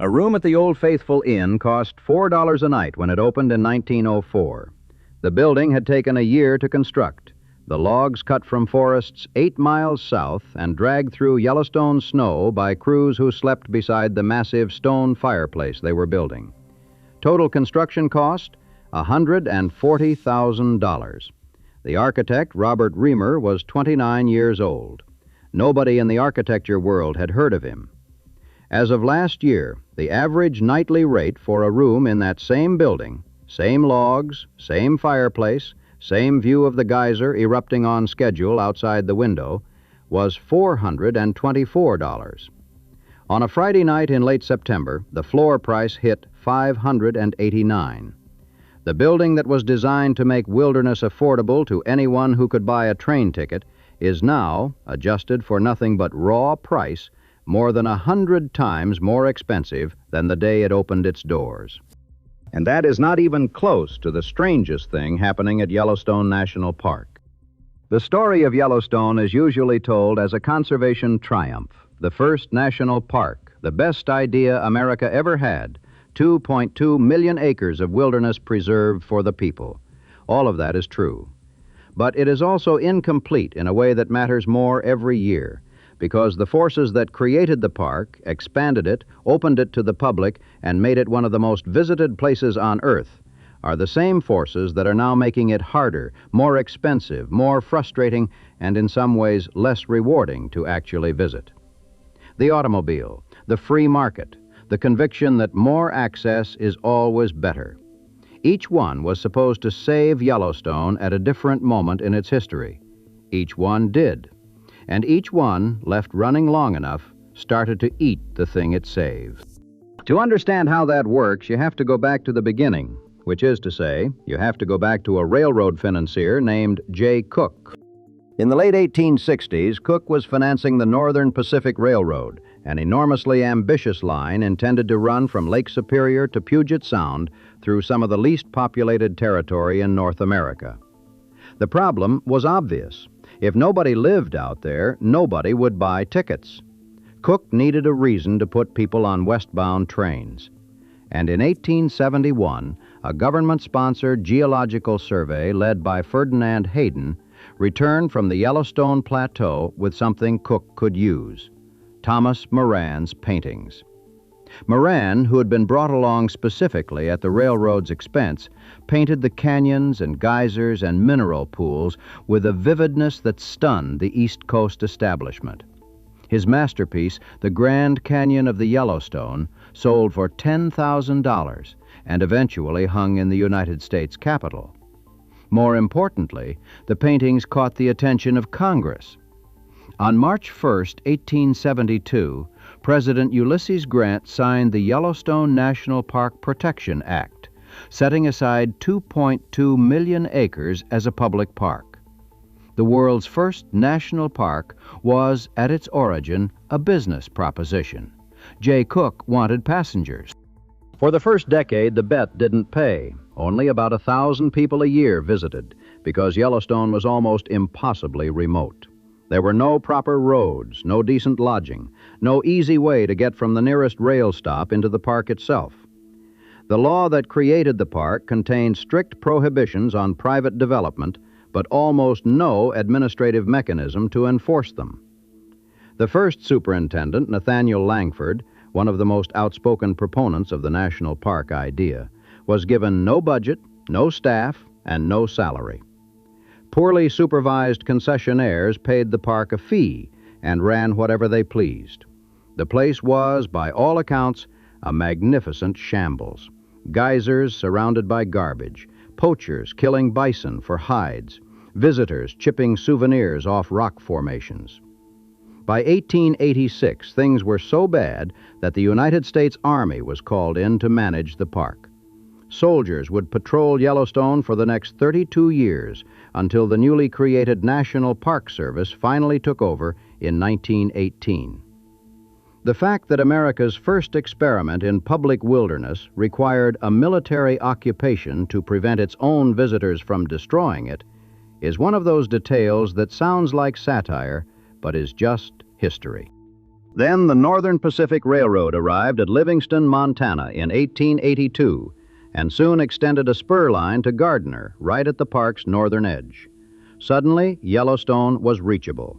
A room at the Old Faithful Inn cost $4 a night when it opened in 1904. The building had taken a year to construct. The logs cut from forests 8 miles south and dragged through Yellowstone snow by crews who slept beside the massive stone fireplace they were building. Total construction cost, $140,000. The architect, Robert Reamer, was 29 years old. Nobody in the architecture world had heard of him. As of last year, the average nightly rate for a room in that same building, same logs, same fireplace, same view of the geyser erupting on schedule outside the window, was $424. On a Friday night in late September, the floor price hit $589. The building that was designed to make wilderness affordable to anyone who could buy a train ticket is now, adjusted for nothing but raw price, more than 100 times more expensive than the day it opened its doors. And that is not even close to the strangest thing happening at Yellowstone National Park. The story of Yellowstone is usually told as a conservation triumph, the first national park, the best idea America ever had, 2.2 million acres of wilderness preserved for the people. All of that is true. But it is also incomplete in a way that matters more every year, because the forces that created the park, expanded it, opened it to the public, and made it one of the most visited places on Earth are the same forces that are now making it harder, more expensive, more frustrating, and in some ways less rewarding to actually visit. The automobile, the free market, the conviction that more access is always better. Each one was supposed to save Yellowstone at a different moment in its history. Each one did. And each one, left running long enough, started to eat the thing it saved. To understand how that works, you have to go back to the beginning, which is to say, you have to go back to a railroad financier named J. Cooke. In the late 1860s, Cooke was financing the Northern Pacific Railroad, an enormously ambitious line intended to run from Lake Superior to Puget Sound through some of the least populated territory in North America. The problem was obvious. If nobody lived out there, nobody would buy tickets. Cooke needed a reason to put people on westbound trains. And in 1871, a government-sponsored geological survey led by Ferdinand Hayden returned from the Yellowstone Plateau with something Cooke could use: Thomas Moran's paintings. Moran, who had been brought along specifically at the railroad's expense, painted the canyons and geysers and mineral pools with a vividness that stunned the East Coast establishment. His masterpiece, The Grand Canyon of the Yellowstone, sold for $10,000 and eventually hung in the United States Capitol. More importantly, the paintings caught the attention of Congress. On March 1, 1872, President Ulysses Grant signed the Yellowstone National Park Protection Act, setting aside 2.2 million acres as a public park. The world's first national park was, at its origin, a business proposition. J. Cooke wanted passengers. For the first decade, the bet didn't pay. Only about 1,000 people a year visited, because Yellowstone was almost impossibly remote. There were no proper roads, no decent lodging, no easy way to get from the nearest rail stop into the park itself. The law that created the park contained strict prohibitions on private development, but almost no administrative mechanism to enforce them. The first superintendent, Nathaniel Langford, one of the most outspoken proponents of the national park idea, was given no budget, no staff, and no salary. Poorly supervised concessionaires paid the park a fee and ran whatever they pleased. The place was, by all accounts, a magnificent shambles. Geysers surrounded by garbage, poachers killing bison for hides, visitors chipping souvenirs off rock formations. By 1886, things were so bad that the United States Army was called in to manage the park. Soldiers would patrol Yellowstone for the next 32 years until the newly created National Park Service finally took over in 1918. The fact that America's first experiment in public wilderness required a military occupation to prevent its own visitors from destroying it is one of those details that sounds like satire, but is just history. Then the Northern Pacific Railroad arrived at Livingston, Montana in 1882 and soon extended a spur line to Gardner, right at the park's northern edge. Suddenly, Yellowstone was reachable.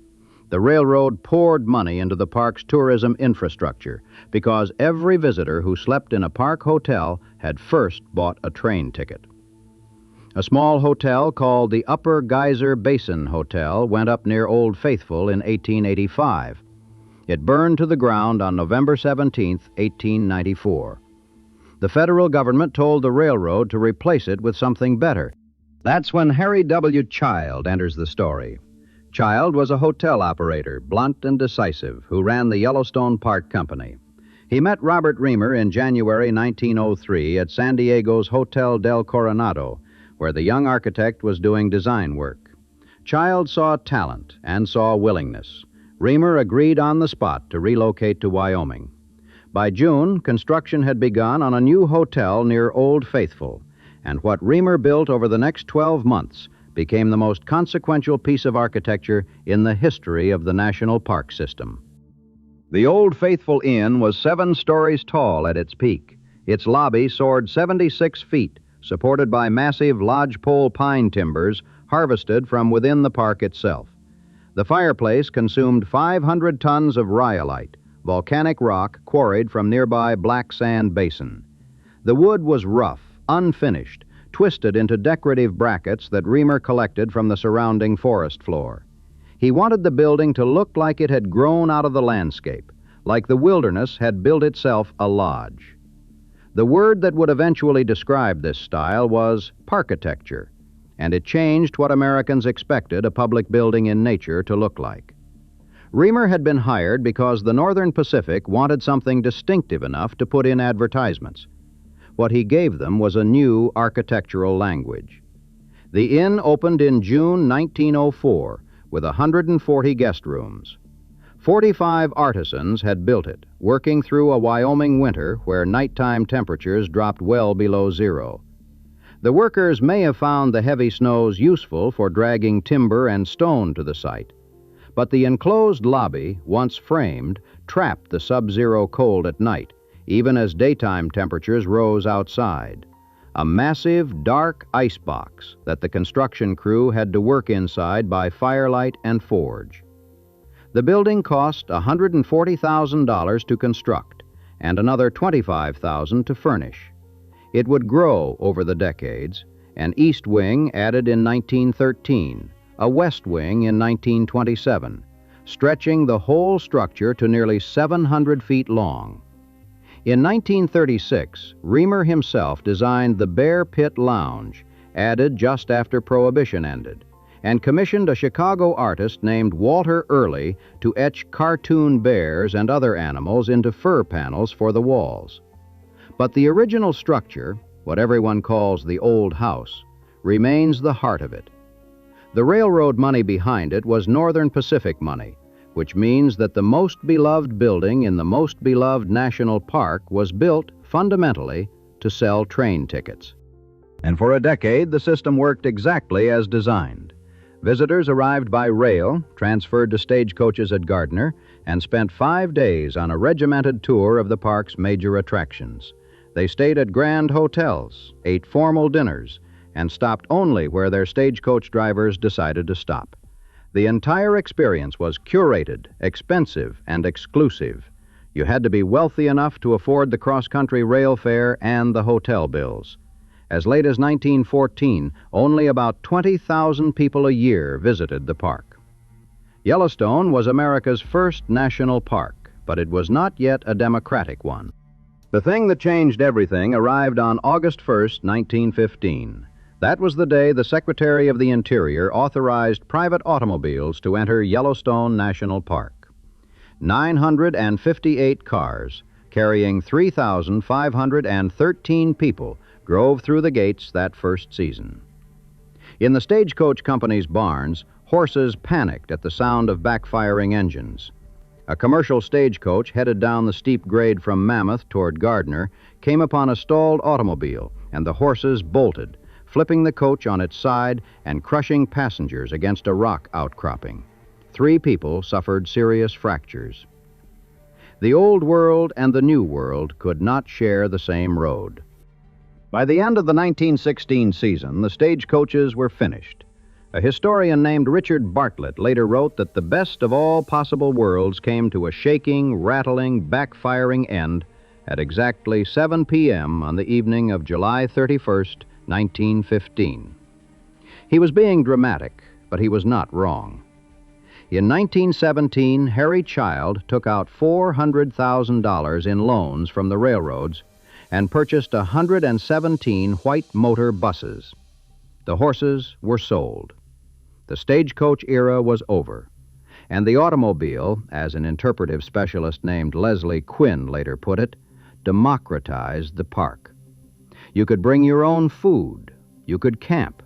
The railroad poured money into the park's tourism infrastructure because every visitor who slept in a park hotel had first bought a train ticket. A small hotel called the Upper Geyser Basin Hotel went up near Old Faithful in 1885. It burned to the ground on November 17, 1894. The federal government told the railroad to replace it with something better. That's when Harry W. Child enters the story. Child was a hotel operator, blunt and decisive, who ran the Yellowstone Park Company. He met Robert Reamer in January 1903 at San Diego's Hotel del Coronado, where the young architect was doing design work. Child saw talent and saw willingness. Reamer agreed on the spot to relocate to Wyoming. By June, construction had begun on a new hotel near Old Faithful, and what Reamer built over the next 12 months became the most consequential piece of architecture in the history of the National Park System. The Old Faithful Inn was 7 stories tall at its peak. Its lobby soared 76 feet, supported by massive lodgepole pine timbers harvested from within the park itself. The fireplace consumed 500 tons of rhyolite, volcanic rock quarried from nearby black sand basin. The wood was rough, unfinished, twisted into decorative brackets that Reamer collected from the surrounding forest floor. He wanted the building to look like it had grown out of the landscape, like the wilderness had built itself a lodge. The word that would eventually describe this style was parkitecture, and it changed what Americans expected a public building in nature to look like. Reamer had been hired because the Northern Pacific wanted something distinctive enough to put in advertisements. What he gave them was a new architectural language. The inn opened in June 1904 with 140 guest rooms. 45 artisans had built it, working through a Wyoming winter where nighttime temperatures dropped well below zero. The workers may have found the heavy snows useful for dragging timber and stone to the site, but the enclosed lobby, once framed, trapped the sub-zero cold at night, even as daytime temperatures rose outside. A massive, dark icebox that the construction crew had to work inside by firelight and forge. The building cost $140,000 to construct and another $25,000 to furnish. It would grow over the decades, an east wing added in 1913, a west wing in 1927, stretching the whole structure to nearly 700 feet long. In 1936, Reamer himself designed the Bear Pit Lounge, added just after Prohibition ended, and commissioned a Chicago artist named Walter Early to etch cartoon bears and other animals into fur panels for the walls. But the original structure, what everyone calls the old house, remains the heart of it. The railroad money behind it was Northern Pacific money, which means that the most beloved building in the most beloved national park was built, fundamentally, to sell train tickets. And for a decade, the system worked exactly as designed. Visitors arrived by rail, transferred to stagecoaches at Gardner, and spent 5 days on a regimented tour of the park's major attractions. They stayed at grand hotels, ate formal dinners, and stopped only where their stagecoach drivers decided to stop. The entire experience was curated, expensive, and exclusive. You had to be wealthy enough to afford the cross-country rail fare and the hotel bills. As late as 1914, only about 20,000 people a year visited the park. Yellowstone was America's first national park, but it was not yet a democratic one. The thing that changed everything arrived on August 1st, 1915. That was the day the Secretary of the Interior authorized private automobiles to enter Yellowstone National Park. 958 cars, carrying 3,513 people, drove through the gates that first season. In the Stagecoach Company's barns, horses panicked at the sound of backfiring engines. A commercial stagecoach headed down the steep grade from Mammoth toward Gardner came upon a stalled automobile, and the horses bolted, flipping the coach on its side and crushing passengers against a rock outcropping. 3 people suffered serious fractures. The Old World and the New World could not share the same road. By the end of the 1916 season, the stagecoaches were finished. A historian named Richard Bartlett later wrote that the best of all possible worlds came to a shaking, rattling, backfiring end at exactly 7 p.m. on the evening of July 31st, 1915. He was being dramatic, but he was not wrong. In 1917, Harry Child took out $400,000 in loans from the railroads and purchased 117 white motor buses. The horses were sold. The stagecoach era was over, and the automobile, as an interpretive specialist named Leslie Quinn later put it, democratized the park. You could bring your own food. You could camp.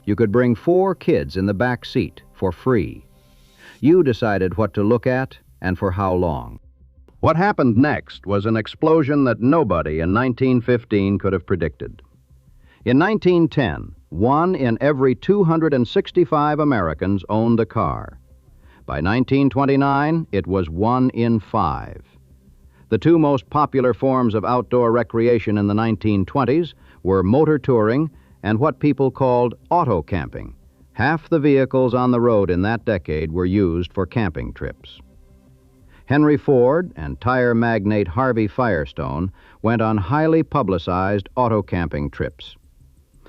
You could bring 4 kids in the back seat for free. You decided what to look at and for how long. What happened next was an explosion that nobody in 1915 could have predicted. In 1910, 1 in every 265 Americans owned a car. By 1929, it was 1 in 5. The 2 most popular forms of outdoor recreation in the 1920s were motor touring and what people called auto camping. Half the vehicles on the road in that decade were used for camping trips. Henry Ford and tire magnate Harvey Firestone went on highly publicized auto camping trips.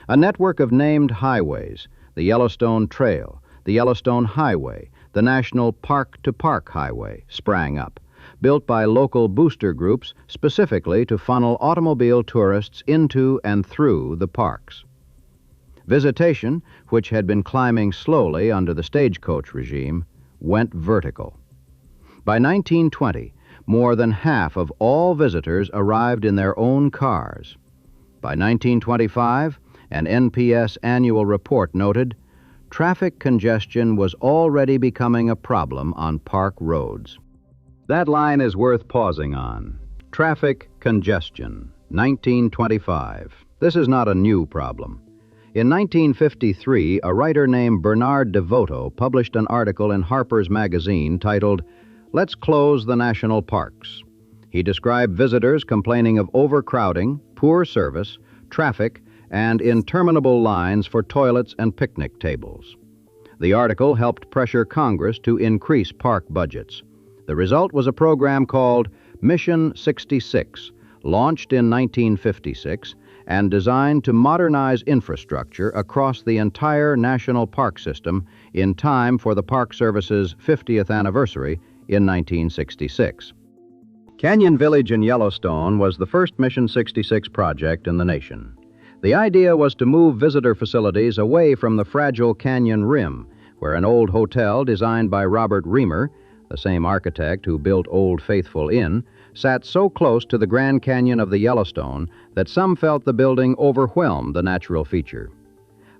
A network of named highways, the Yellowstone Trail, the Yellowstone Highway, the National Park-to-Park Highway, sprang up, built by local booster groups specifically to funnel automobile tourists into and through the parks. Visitation, which had been climbing slowly under the stagecoach regime, went vertical. By 1920, more than half of all visitors arrived in their own cars. By 1925, an NPS annual report noted, traffic congestion was already becoming a problem on park roads. That line is worth pausing on. Traffic congestion, 1925. This is not a new problem. In 1953, a writer named Bernard DeVoto published an article in Harper's Magazine titled, "Let's Close the National Parks." He described visitors complaining of overcrowding, poor service, traffic, and interminable lines for toilets and picnic tables. The article helped pressure Congress to increase park budgets. The result was a program called Mission 66, launched in 1956 and designed to modernize infrastructure across the entire national park system in time for the Park Service's 50th anniversary in 1966. Canyon Village in Yellowstone was the first Mission 66 project in the nation. The idea was to move visitor facilities away from the fragile canyon rim, where an old hotel designed by Robert Reamer, the same architect who built Old Faithful Inn, sat so close to the Grand Canyon of the Yellowstone that some felt the building overwhelmed the natural feature.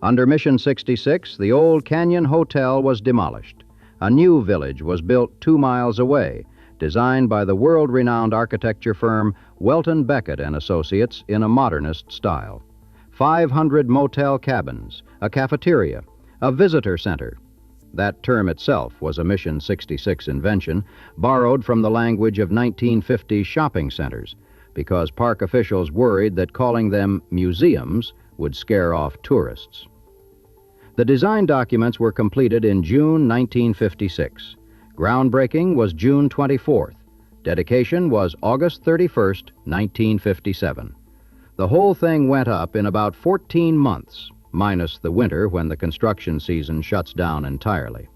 Under Mission 66, the old Canyon Hotel was demolished. A new village was built 2 miles away, designed by the world-renowned architecture firm Welton Beckett and Associates in a modernist style. 500 motel cabins, a cafeteria, a visitor center. That term itself was a Mission 66 invention, borrowed from the language of 1950 shopping centers, because park officials worried that calling them museums would scare off tourists. The design documents were completed in June 1956. Groundbreaking was June 24th. Dedication was August 31st, 1957. The whole thing went up in about 14 months, minus the winter when the construction season shuts down entirely.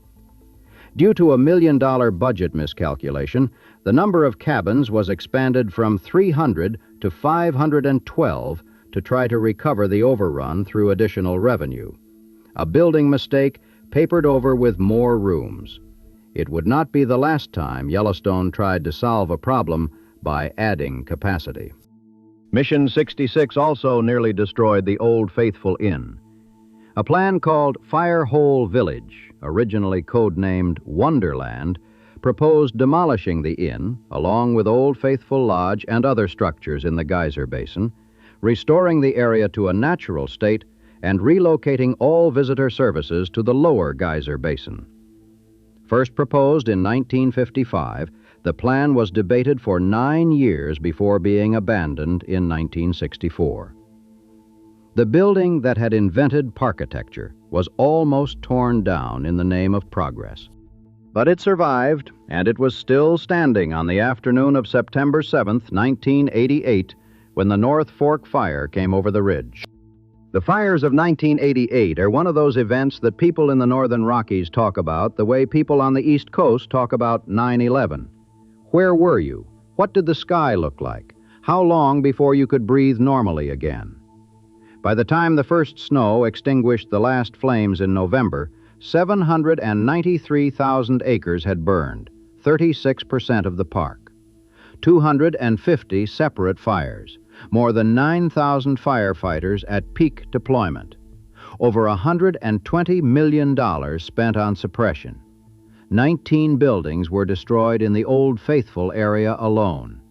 Due to a $1 million budget miscalculation, the number of cabins was expanded from 300 to 512 to try to recover the overrun through additional revenue. A building mistake papered over with more rooms. It would not be the last time Yellowstone tried to solve a problem by adding capacity. Mission 66 also nearly destroyed the Old Faithful Inn. A plan called Fire Hole Village, originally codenamed Wonderland, proposed demolishing the inn, along with Old Faithful Lodge and other structures in the geyser basin, restoring the area to a natural state, and relocating all visitor services to the lower geyser basin. First proposed in 1955, The plan was debated for 9 years before being abandoned in 1964. The building that had invented parkitecture was almost torn down in the name of progress. But it survived, and it was still standing on the afternoon of September 7th, 1988, when the North Fork fire came over the ridge. The fires of 1988 are one of those events that people in the northern Rockies talk about the way people on the East Coast talk about 9/11. Where were you? What did the sky look like? How long before you could breathe normally again? By the time the first snow extinguished the last flames in November, 793,000 acres had burned, 36% of the park. 250 separate fires, more than 9,000 firefighters at peak deployment, over $120 million spent on suppression. 19 buildings were destroyed in the Old Faithful area alone.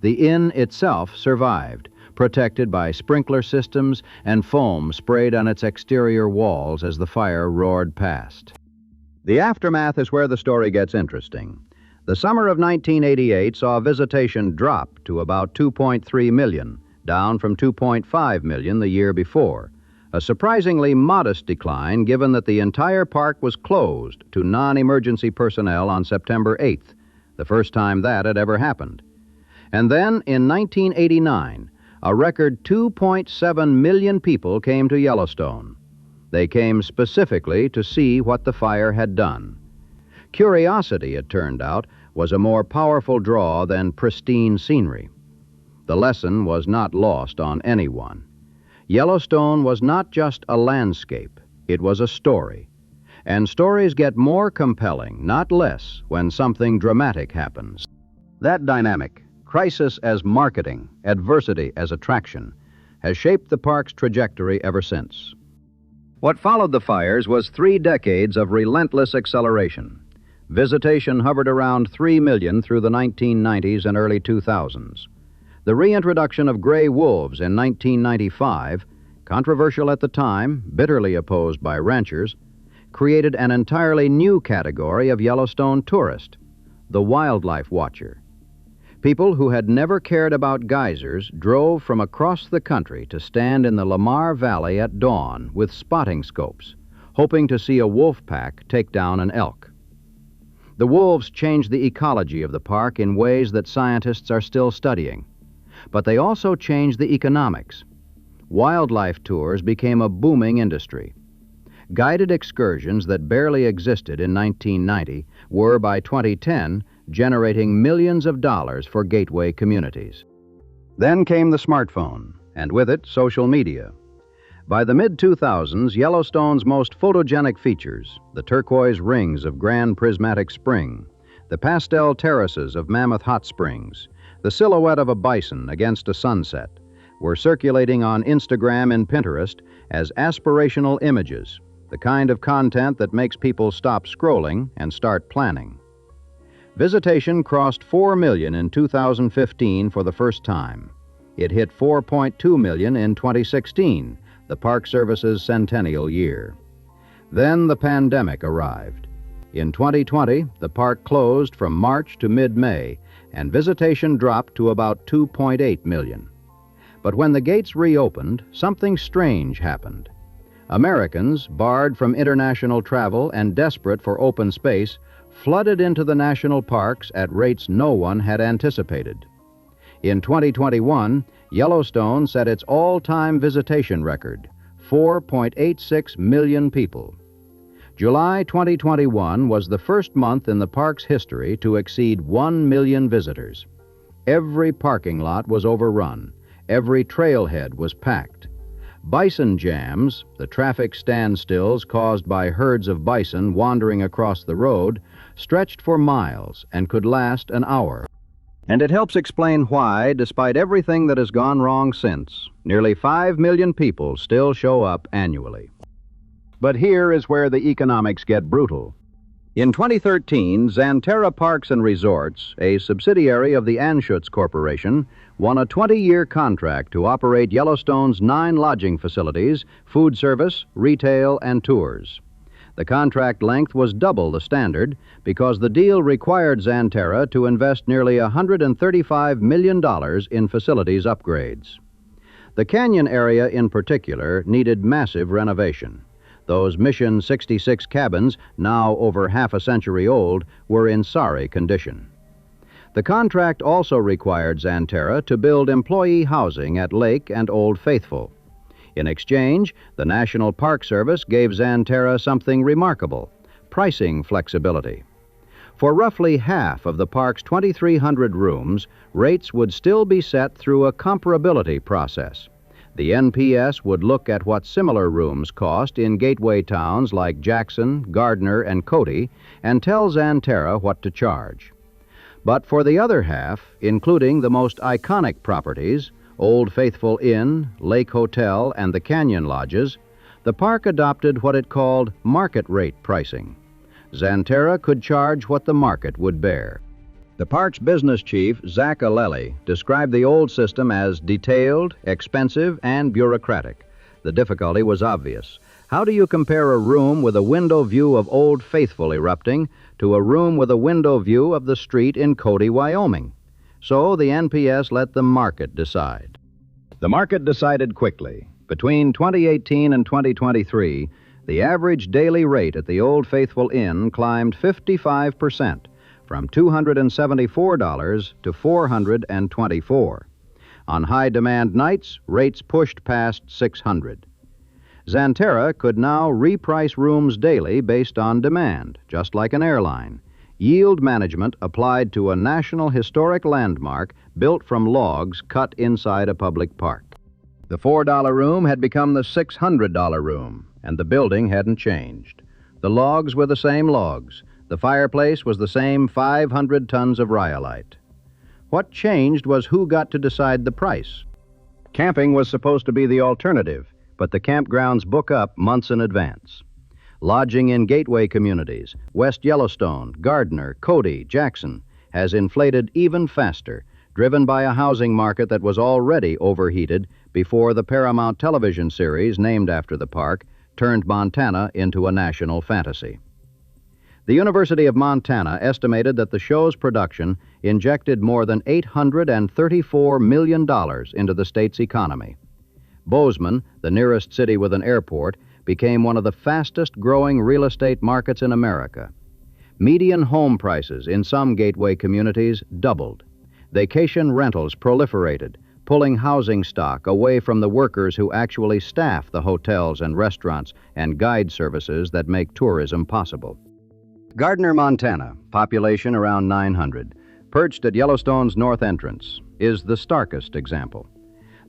The inn itself survived, protected by sprinkler systems and foam sprayed on its exterior walls as the fire roared past. The aftermath is where the story gets interesting. The summer of 1988 saw visitation drop to about 2.3 million, down from 2.5 million the year before. A surprisingly modest decline given that the entire park was closed to non-emergency personnel on September 8th, the first time that had ever happened. And then, in 1989, a record 2.7 million people came to Yellowstone. They came specifically to see what the fire had done. Curiosity, it turned out, was a more powerful draw than pristine scenery. The lesson was not lost on anyone. Yellowstone was not just a landscape, it was a story. And stories get more compelling, not less, when something dramatic happens. That dynamic, crisis as marketing, adversity as attraction, has shaped the park's trajectory ever since. What followed the fires was 3 decades of relentless acceleration. Visitation hovered around 3 million through the 1990s and early 2000s. The reintroduction of gray wolves in 1995, controversial at the time, bitterly opposed by ranchers, created an entirely new category of Yellowstone tourist, the wildlife watcher. People who had never cared about geysers drove from across the country to stand in the Lamar Valley at dawn with spotting scopes, hoping to see a wolf pack take down an elk. The wolves changed the ecology of the park in ways that scientists are still studying, but they also changed the economics. Wildlife tours became a booming industry. Guided excursions that barely existed in 1990 were, by 2010, generating millions of dollars for gateway communities. Then came the smartphone, and with it, social media. By the mid-2000s, Yellowstone's most photogenic features, the turquoise rings of Grand Prismatic Spring, the pastel terraces of Mammoth Hot Springs, the silhouette of a bison against a sunset, were circulating on Instagram and Pinterest as aspirational images, the kind of content that makes people stop scrolling and start planning. Visitation crossed 4 million in 2015 for the first time. It hit 4.2 million in 2016, the Park Service's centennial year. Then the pandemic arrived. In 2020, the park closed from March to mid-May, and visitation dropped to about 2.8 million. But when the gates reopened, something strange happened. Americans, barred from international travel and desperate for open space, flooded into the national parks at rates no one had anticipated. In 2021, Yellowstone set its all-time visitation record, 4.86 million people. July 2021 was the first month in the park's history to exceed 1 million visitors. Every parking lot was overrun. Every trailhead was packed. Bison jams, the traffic standstills caused by herds of bison wandering across the road, stretched for miles and could last an hour. And it helps explain why, despite everything that has gone wrong since, nearly 5 million people still show up annually. But here is where the economics get brutal. In 2013, Xanterra Parks and Resorts, a subsidiary of the Anschutz Corporation, won a 20-year contract to operate Yellowstone's 9 lodging facilities, food service, retail, and tours. The contract length was double the standard because the deal required Xanterra to invest nearly $135 million in facilities upgrades. The canyon area in particular needed massive renovation. Those Mission 66 cabins, now over half a century old, were in sorry condition. The contract also required Xanterra to build employee housing at Lake and Old Faithful. In exchange, the National Park Service gave Xanterra something remarkable: pricing flexibility. For roughly half of the park's 2,300 rooms, rates would still be set through a comparability process. The NPS would look at what similar rooms cost in gateway towns like Jackson, Gardner, and Cody and tell Xanterra what to charge. But for the other half, including the most iconic properties, Old Faithful Inn, Lake Hotel, and the Canyon Lodges, the park adopted what it called market rate pricing. Xanterra could charge what the market would bear. The park's business chief, Zach Aleli, described the old system as detailed, expensive, and bureaucratic. The difficulty was obvious. How do you compare a room with a window view of Old Faithful erupting to a room with a window view of the street in Cody, Wyoming? So the NPS let the market decide. The market decided quickly. Between 2018 and 2023, the average daily rate at the Old Faithful Inn climbed 55%, from $274 to $424. On high-demand nights, rates pushed past $600. Xanterra could now reprice rooms daily based on demand, just like an airline. Yield management applied to a national historic landmark built from logs cut inside a public park. The $4 room had become the $600 room, and the building hadn't changed. The logs were the same logs. The fireplace was the same 500 tons of rhyolite. What changed was who got to decide the price. Camping was supposed to be the alternative, but the campgrounds book up months in advance. Lodging in gateway communities, West Yellowstone, Gardner, Cody, Jackson, has inflated even faster, driven by a housing market that was already overheated before the Paramount television series named after the park turned Montana into a national fantasy. The University of Montana estimated that the show's production injected more than $834 million into the state's economy. Bozeman, the nearest city with an airport, became one of the fastest-growing real estate markets in America. Median home prices in some gateway communities doubled. Vacation rentals proliferated, pulling housing stock away from the workers who actually staff the hotels and restaurants and guide services that make tourism possible. Gardner, Montana, population around 900, perched at Yellowstone's north entrance, is the starkest example.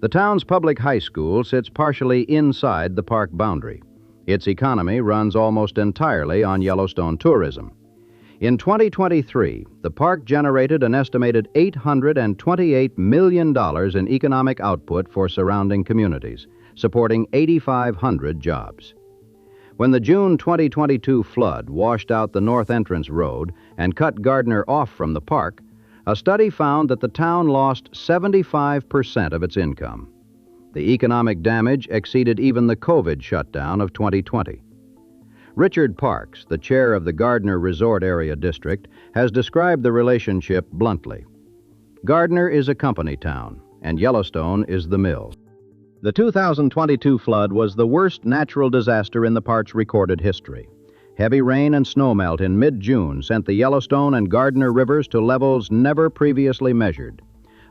The town's public high school sits partially inside the park boundary. Its economy runs almost entirely on Yellowstone tourism. In 2023, the park generated an estimated $828 million in economic output for surrounding communities, supporting 8,500 jobs. When the June 2022 flood washed out the north entrance road and cut Gardner off from the park, a study found that the town lost 75% of its income. The economic damage exceeded even the COVID shutdown of 2020. Richard Parks, the chair of the Gardner Resort Area District, has described the relationship bluntly. Gardner is a company town, and Yellowstone is the mill. The 2022 flood was the worst natural disaster in the park's recorded history. Heavy rain and snowmelt in mid-June sent the Yellowstone and Gardner rivers to levels never previously measured.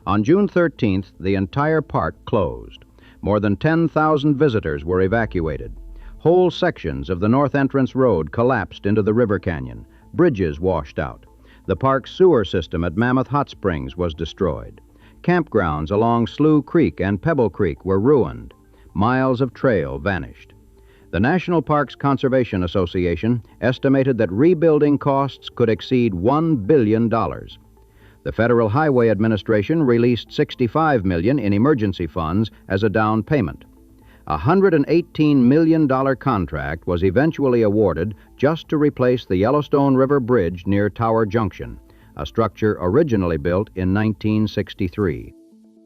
On June 13th, the entire park closed. More than 10,000 visitors were evacuated. Whole sections of the North Entrance Road collapsed into the river canyon. Bridges washed out. The park's sewer system at Mammoth Hot Springs was destroyed. Campgrounds along Slough Creek and Pebble Creek were ruined. Miles of trail vanished. The National Parks Conservation Association estimated that rebuilding costs could exceed $1 billion. The Federal Highway Administration released $65 million in emergency funds as a down payment. A $118 million contract was eventually awarded just to replace the Yellowstone River Bridge near Tower Junction, a structure originally built in 1963.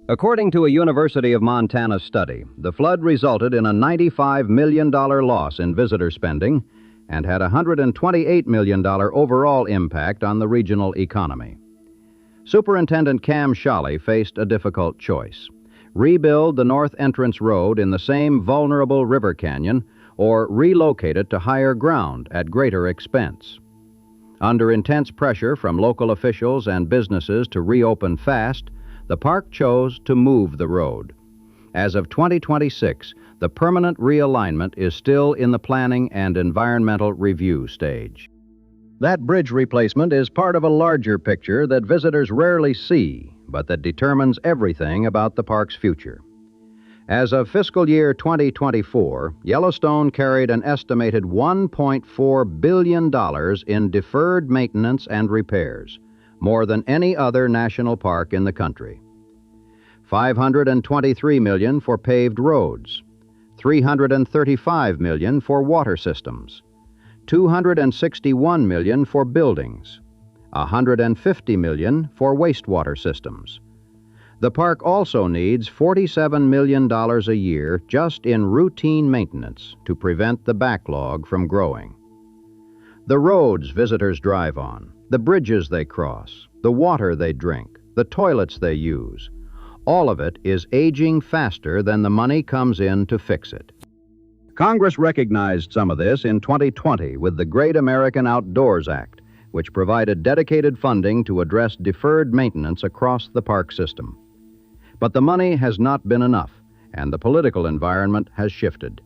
According to a University of Montana study, the flood resulted in a $95 million loss in visitor spending and had a $128 million overall impact on the regional economy. Superintendent Cam Shawley faced a difficult choice: rebuild the North Entrance Road in the same vulnerable river canyon or relocate it to higher ground at greater expense. Under intense pressure from local officials and businesses to reopen fast, the park chose to move the road. As of 2026, the permanent realignment is still in the planning and environmental review stage. That bridge replacement is part of a larger picture that visitors rarely see, but that determines everything about the park's future. As of fiscal year 2024, Yellowstone carried an estimated $1.4 billion in deferred maintenance and repairs, more than any other national park in the country. $523 million for paved roads, $335 million for water systems, $261 million for buildings, $150 million for wastewater systems. The park also needs $47 million a year just in routine maintenance to prevent the backlog from growing. The roads visitors drive on, the bridges they cross, the water they drink, the toilets they use, all of it is aging faster than the money comes in to fix it. Congress recognized some of this in 2020 with the Great American Outdoors Act, which provided dedicated funding to address deferred maintenance across the park system. But the money has not been enough, and the political environment has shifted.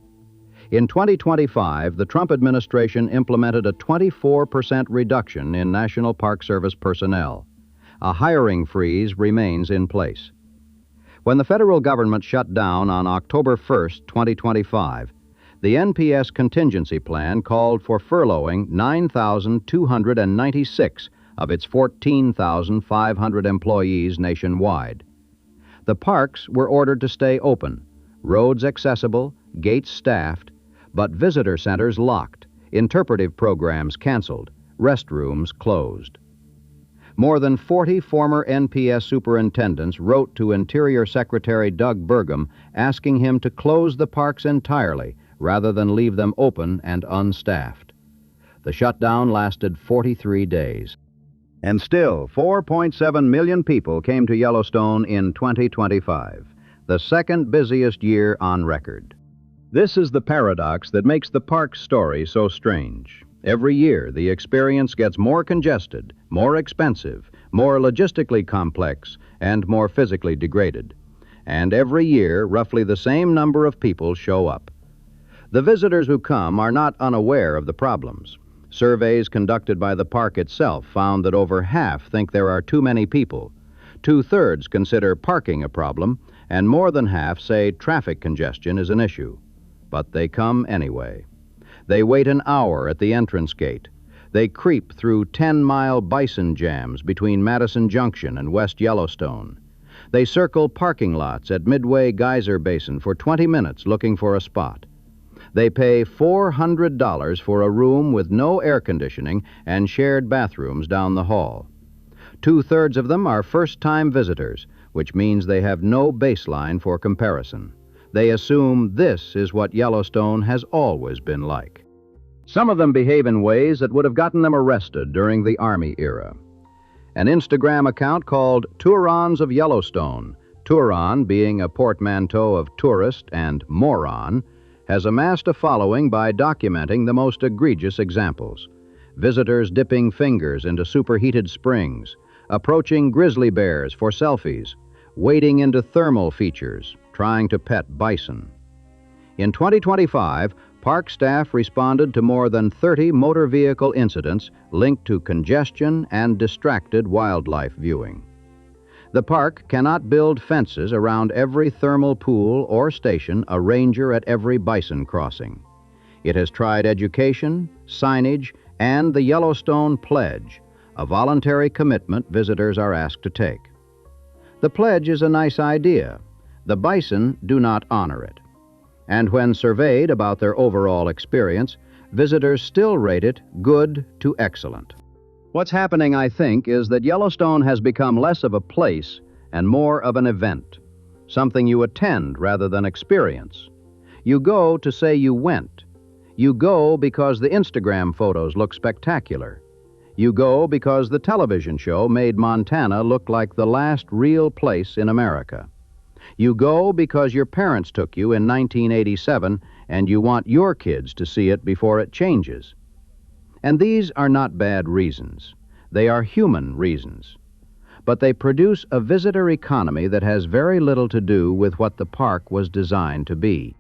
In 2025, the Trump administration implemented a 24% reduction in National Park Service personnel. A hiring freeze remains in place. When the federal government shut down on October 1, 2025, the NPS contingency plan called for furloughing 9,296 of its 14,500 employees nationwide. The parks were ordered to stay open, roads accessible, gates staffed, but visitor centers locked, interpretive programs canceled, restrooms closed. More than 40 former NPS superintendents wrote to Interior Secretary Doug Burgum asking him to close the parks entirely rather than leave them open and unstaffed. The shutdown lasted 43 days. And still, 4.7 million people came to Yellowstone in 2025, the second busiest year on record. This is the paradox that makes the park's story so strange. Every year, the experience gets more congested, more expensive, more logistically complex, and more physically degraded. And every year, roughly the same number of people show up. The visitors who come are not unaware of the problems. Surveys conducted by the park itself found that over half think there are too many people. 2/3 consider parking a problem, and more than half say traffic congestion is an issue. But they come anyway. They wait an hour at the entrance gate. They creep through 10-mile bison jams between Madison Junction and West Yellowstone. They circle parking lots at Midway Geyser Basin for 20 minutes looking for a spot. They pay $400 for a room with no air conditioning and shared bathrooms down the hall. 2/3 of them are first-time visitors, which means they have no baseline for comparison. They assume this is what Yellowstone has always been like. Some of them behave in ways that would have gotten them arrested during the Army era. An Instagram account called Tourons of Yellowstone, Turon being a portmanteau of tourist and moron, has amassed a following by documenting the most egregious examples. Visitors dipping fingers into superheated springs, approaching grizzly bears for selfies, wading into thermal features, trying to pet bison. In 2025, park staff responded to more than 30 motor vehicle incidents linked to congestion and distracted wildlife viewing. The park cannot build fences around every thermal pool or station a ranger at every bison crossing. It has tried education, signage, and the Yellowstone Pledge, a voluntary commitment visitors are asked to take. The pledge is a nice idea. The bison do not honor it. And when surveyed about their overall experience, visitors still rate it good to excellent. What's happening, I think, is that Yellowstone has become less of a place and more of an event, something you attend rather than experience. You go to say you went. You go because the Instagram photos look spectacular. You go because the television show made Montana look like the last real place in America. You go because your parents took you in 1987 and you want your kids to see it before it changes. And these are not bad reasons. They are human reasons. But they produce a visitor economy that has very little to do with what the park was designed to be.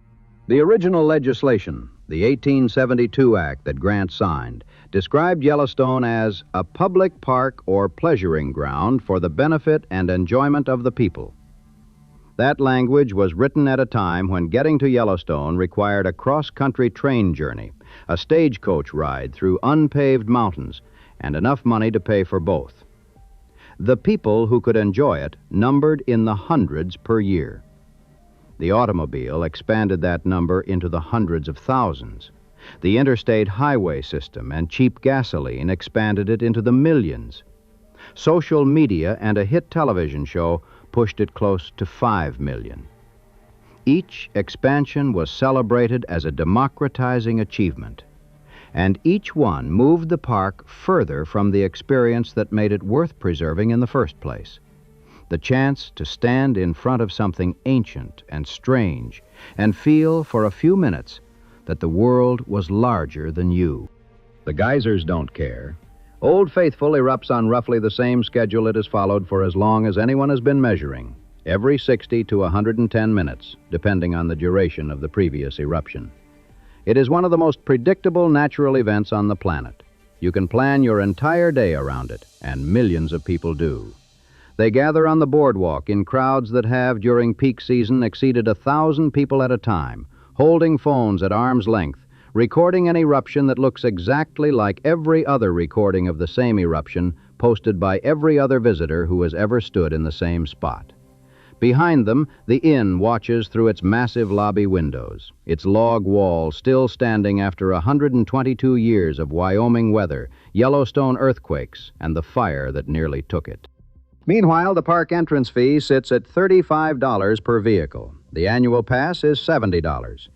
The original legislation, the 1872 Act that Grant signed, described Yellowstone as a public park or pleasuring ground for the benefit and enjoyment of the people. That language was written at a time when getting to Yellowstone required a cross-country train journey, a stagecoach ride through unpaved mountains, and enough money to pay for both. The people who could enjoy it numbered in the hundreds per year. The automobile expanded that number into the hundreds of thousands. The interstate highway system and cheap gasoline expanded it into the millions. Social media and a hit television show pushed it close to 5 million. Each expansion was celebrated as a democratizing achievement, and each one moved the park further from the experience that made it worth preserving in the first place. The chance to stand in front of something ancient and strange and feel for a few minutes that the world was larger than you. The geysers don't care. Old Faithful erupts on roughly the same schedule it has followed for as long as anyone has been measuring, every 60 to 110 minutes, depending on the duration of the previous eruption. It is one of the most predictable natural events on the planet. You can plan your entire day around it, and millions of people do. They gather on the boardwalk in crowds that have, during peak season, exceeded 1,000 people at a time, holding phones at arm's length, recording an eruption that looks exactly like every other recording of the same eruption posted by every other visitor who has ever stood in the same spot. Behind them, the inn watches through its massive lobby windows, its log wall still standing after 122 years of Wyoming weather, Yellowstone earthquakes, and the fire that nearly took it. Meanwhile, the park entrance fee sits at $35 per vehicle. The annual pass is $70.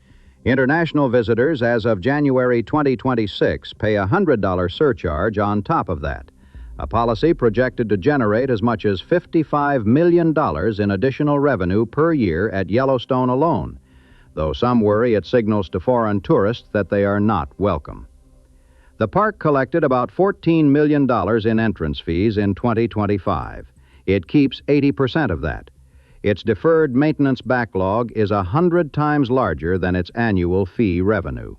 International visitors, as of January 2026, pay a $100 surcharge on top of that, a policy projected to generate as much as $55 million in additional revenue per year at Yellowstone alone, though some worry it signals to foreign tourists that they are not welcome. The park collected about $14 million in entrance fees in 2025. It keeps 80% of that. Its deferred maintenance backlog is 100 times larger than its annual fee revenue.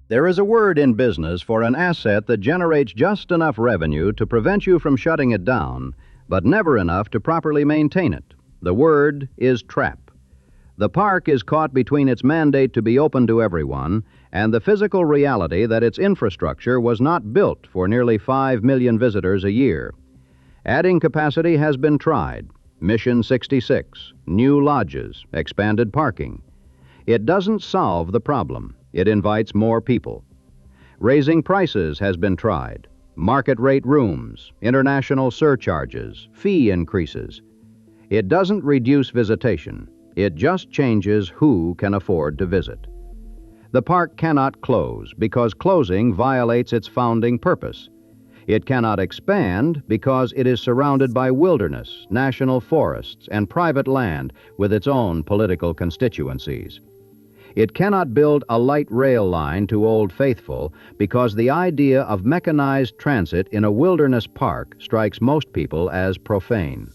There is a word in business for an asset that generates just enough revenue to prevent you from shutting it down, but never enough to properly maintain it. The word is trap. The park is caught between its mandate to be open to everyone and the physical reality that its infrastructure was not built for nearly 5 million visitors a year. Adding capacity has been tried. Mission 66, new lodges, expanded parking. It doesn't solve the problem. It invites more people. Raising prices has been tried. Market rate rooms, international surcharges, fee increases. It doesn't reduce visitation. It just changes who can afford to visit. The park cannot close because closing violates its founding purpose. It cannot expand because it is surrounded by wilderness, national forests, and private land with its own political constituencies. It cannot build a light rail line to Old Faithful because the idea of mechanized transit in a wilderness park strikes most people as profane.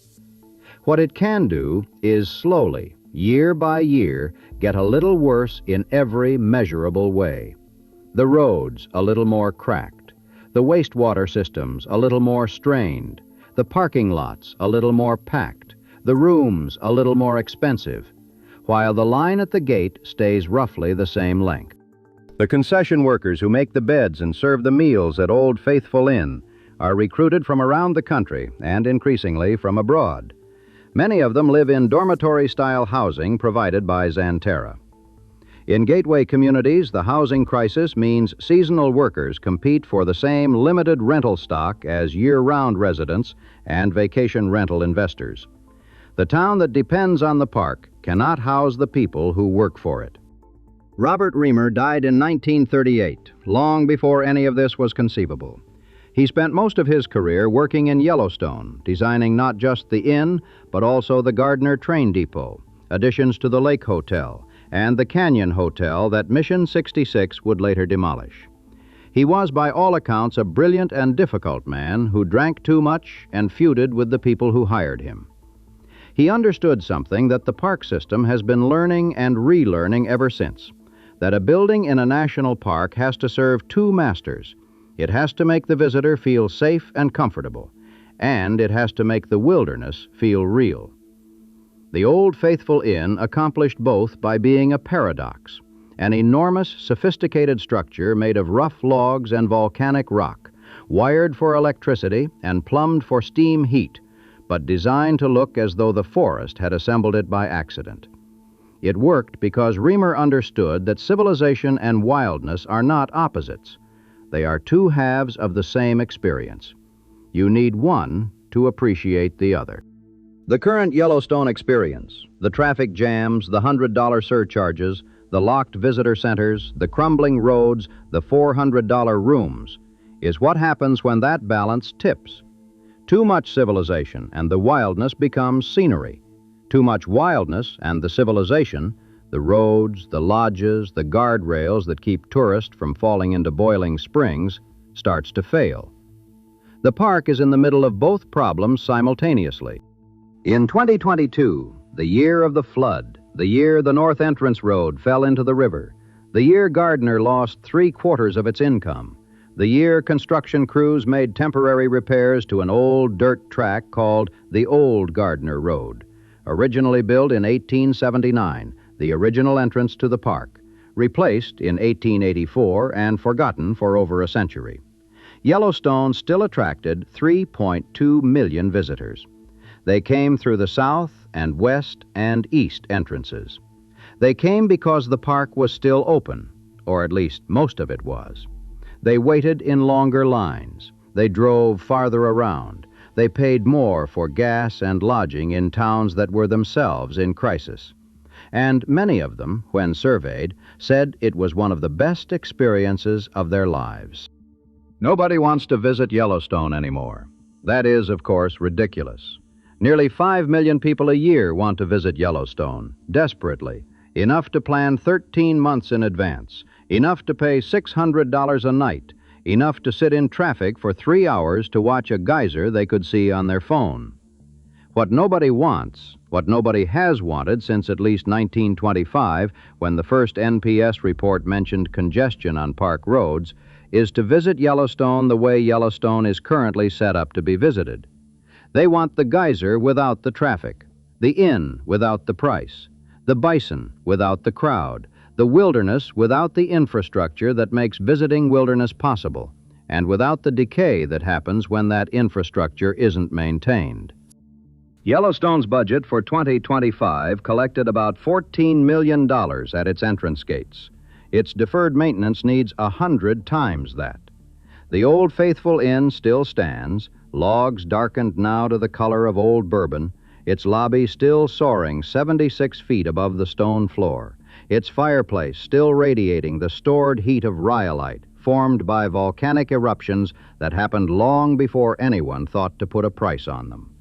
What it can do is slowly, year by year, get a little worse in every measurable way. The roads a little more cracked. The wastewater systems a little more strained, the parking lots a little more packed, the rooms a little more expensive, while the line at the gate stays roughly the same length. The concession workers who make the beds and serve the meals at Old Faithful Inn are recruited from around the country and increasingly from abroad. Many of them live in dormitory-style housing provided by Xanterra. In gateway communities, the housing crisis means seasonal workers compete for the same limited rental stock as year-round residents and vacation rental investors. The town that depends on the park cannot house the people who work for it. Robert Reamer died in 1938, long before any of this was conceivable. He spent most of his career working in Yellowstone, designing not just the inn, but also the Gardner Train Depot, additions to the Lake Hotel, and the Canyon Hotel that Mission 66 would later demolish. He was, by all accounts, a brilliant and difficult man who drank too much and feuded with the people who hired him. He understood something that the park system has been learning and relearning ever since, that a building in a national park has to serve two masters. It has to make the visitor feel safe and comfortable, and it has to make the wilderness feel real. The Old Faithful Inn accomplished both by being a paradox, an enormous, sophisticated structure made of rough logs and volcanic rock, wired for electricity and plumbed for steam heat, but designed to look as though the forest had assembled it by accident. It worked because Reamer understood that civilization and wildness are not opposites. They are two halves of the same experience. You need one to appreciate the other. The current Yellowstone experience, the traffic jams, the $100 surcharges, the locked visitor centers, the crumbling roads, the $400 rooms, is what happens when that balance tips. Too much civilization and the wildness becomes scenery. Too much wildness and the civilization, the roads, the lodges, the guardrails that keep tourists from falling into boiling springs, starts to fail. The park is in the middle of both problems simultaneously. In 2022, the year of the flood, the year the North Entrance Road fell into the river, the year Gardner lost 3/4 of its income, the year construction crews made temporary repairs to an old dirt track called the Old Gardner Road, originally built in 1879, the original entrance to the park, replaced in 1884 and forgotten for over a century. Yellowstone still attracted 3.2 million visitors. They came through the south and west and east entrances. They came because the park was still open, or at least most of it was. They waited in longer lines. They drove farther around. They paid more for gas and lodging in towns that were themselves in crisis. And many of them, when surveyed, said it was one of the best experiences of their lives. Nobody wants to visit Yellowstone anymore. That is, of course, ridiculous. Nearly 5 million people a year want to visit Yellowstone, desperately, enough to plan 13 months in advance, enough to pay $600 a night, enough to sit in traffic for 3 hours to watch a geyser they could see on their phone. What nobody wants, what nobody has wanted since at least 1925, when the first NPS report mentioned congestion on park roads, is to visit Yellowstone the way Yellowstone is currently set up to be visited. They want the geyser without the traffic, the inn without the price, the bison without the crowd, the wilderness without the infrastructure that makes visiting wilderness possible, and without the decay that happens when that infrastructure isn't maintained. Yellowstone's budget for 2025 collected about $14 million at its entrance gates. Its deferred maintenance needs 100 times that. The Old Faithful Inn still stands, logs darkened now to the color of old bourbon, its lobby still soaring 76 feet above the stone floor, its fireplace still radiating the stored heat of rhyolite formed by volcanic eruptions that happened long before anyone thought to put a price on them.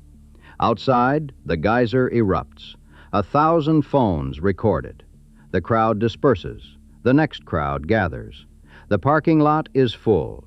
Outside, the geyser erupts. 1,000 phones recorded. The crowd disperses. The next crowd gathers. The parking lot is full.